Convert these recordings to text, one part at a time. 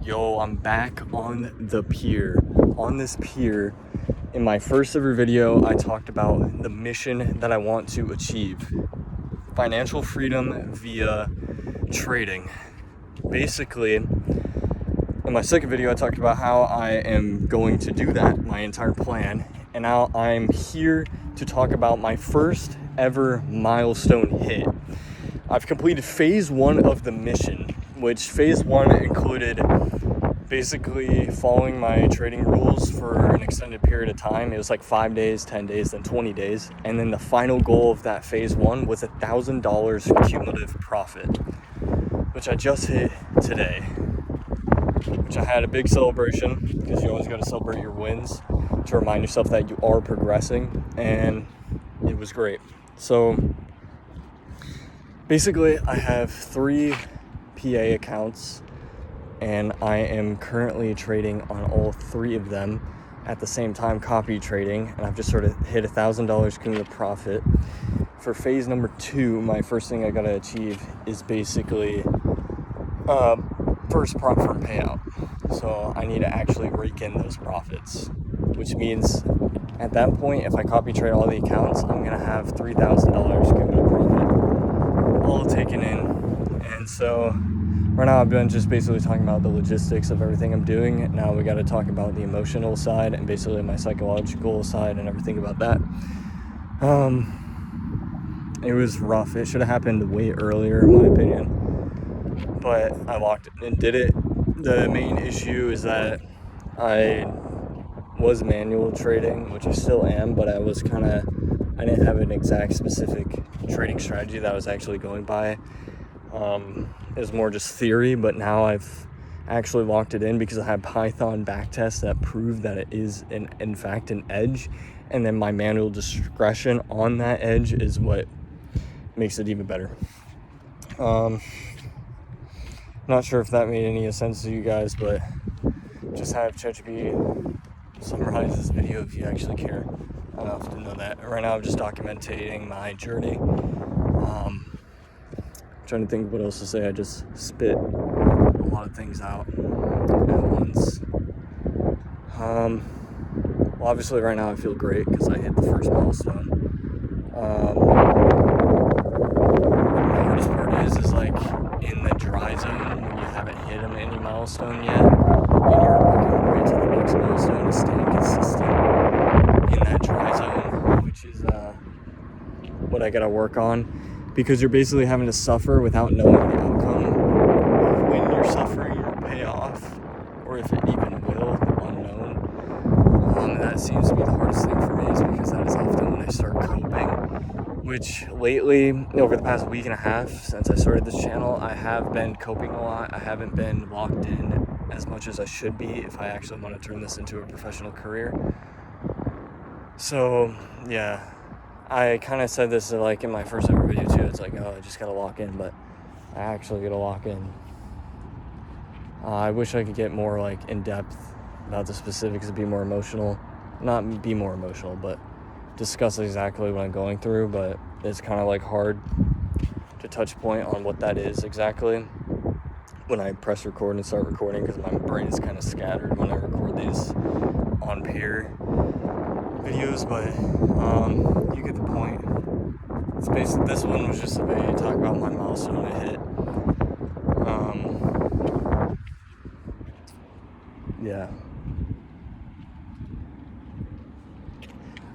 Yo, I'm back on the pier. On this pier, in my first ever video, I talked about the mission that I want to achieve. Financial freedom via trading. Basically, in my second video, I talked about how I am going to do that, my entire plan. And now I'm here to talk about my first ever milestone hit. I've completed phase 1 of the mission, which phase 1 included basically following my trading rules for an extended period of time. It was like 5 days, 10 days, then 20 days. And then the final goal of that phase 1 was $1,000 cumulative profit, which I just hit today, which I had a big celebration because you always got to celebrate your wins to remind yourself that you are progressing, and it was great. So basically, I have 3 PA accounts, and I am currently trading on all 3 of them at the same time, copy trading, and I've just sort of hit $1,000 cumulative profit. For phase number 2, my first thing I gotta achieve is basically first profit from payout. So I need to actually rake in those profits, which means at that point, if I copy trade all the accounts, I'm gonna have $3,000 cumulative profit, all taken in. And so right now I've been just basically talking about the logistics of everything I'm doing. Now we got to talk about the emotional side and basically my psychological side and everything about that. It was rough. It should have happened way earlier, in my opinion, but I locked it and did it. The main issue is that I was manual trading, which I still am, but I didn't have an exact specific trading strategy that I was actually going by. It was more just theory, but now I've actually locked it in because I had Python backtests that prove that it is in fact an edge, and then my manual discretion on that edge is what makes it even better. Not sure if that made any sense to you guys, but just have ChatGPT summarize this video if you actually care enough to know that. Right now I'm just documenting my journey. Trying to think of what else to say. I just spit a lot of things out at once. Well, obviously right now I feel great because I hit the first milestone. The hardest part is like in the dry zone when you haven't hit any milestone yet, and you're working your way to the next milestone, is staying consistent in that dry zone, which is what I gotta work on. Because you're basically having to suffer without knowing the outcome of when you're suffering will pay off, or if it even will, unknown. That seems to be the hardest thing for me, is because that is often when I start coping, which lately, over the past week and a half since I started this channel, I have been coping a lot. I haven't been locked in as much as I should be if I actually want to turn this into a professional career. So, yeah. I kind of said this like in my first ever video too. It's like, oh, I just gotta lock in, but I actually gotta lock in. I wish I could get more like in depth about the specifics and be more emotional. Not be more emotional, but discuss exactly what I'm going through. But it's kind of like hard to touch point on what that is exactly when I press record and start recording, because my brain is kind of scattered when I record these on pier videos, but you get the point. It's basically, this one was just a way to talk about my milestone I hit. Yeah.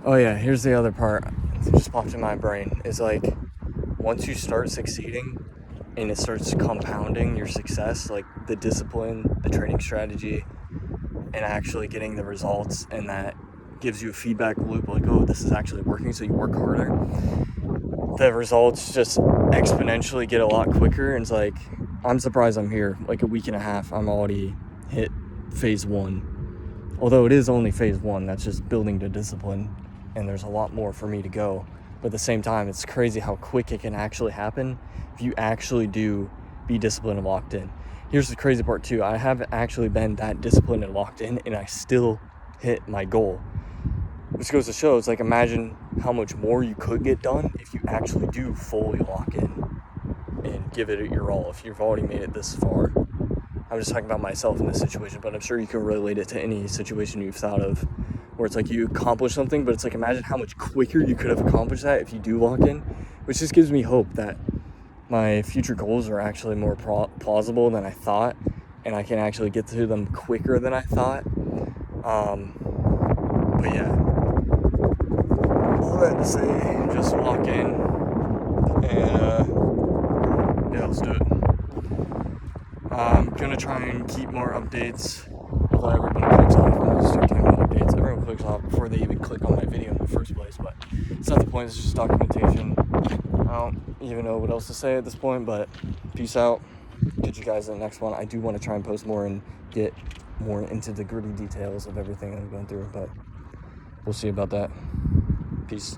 Oh yeah, here's the other part. It just popped in my brain. It's like, once you start succeeding and it starts compounding your success, like the discipline, the training strategy, and actually getting the results, and that gives you a feedback loop, like, oh, this is actually working, so you work harder. The results just exponentially get a lot quicker, and it's like, I'm surprised I'm here. Like a week and a half, I'm already hit phase 1. Although it is only phase 1, that's just building the discipline, and there's a lot more for me to go. But at the same time, it's crazy how quick it can actually happen if you actually do be disciplined and locked in. Here's the crazy part too. I haven't actually been that disciplined and locked in, and I still hit my goal. Which goes to show, it's like, imagine how much more you could get done if you actually do fully lock in and give it your all, if you've already made it this far. I'm just talking about myself in this situation, but I'm sure you can relate it to any situation you've thought of where it's like you accomplish something, but it's like, imagine how much quicker you could have accomplished that if you do lock in, which just gives me hope that my future goals are actually more plausible than I thought, and I can actually get to them quicker than I thought. But yeah, all that to say, just lock in, and yeah, let's do it. I'm gonna try and keep more updates. Although everybody clicks off when I start talking about updates, everyone clicks off before they even click on my video in the first place, but it's not the point, it's just documentation. I don't even know what else to say at this point, but peace out. Catch you guys in the next one. I do want to try and post more and get more into the gritty details of everything I'm going through, but we'll see about that. Peace.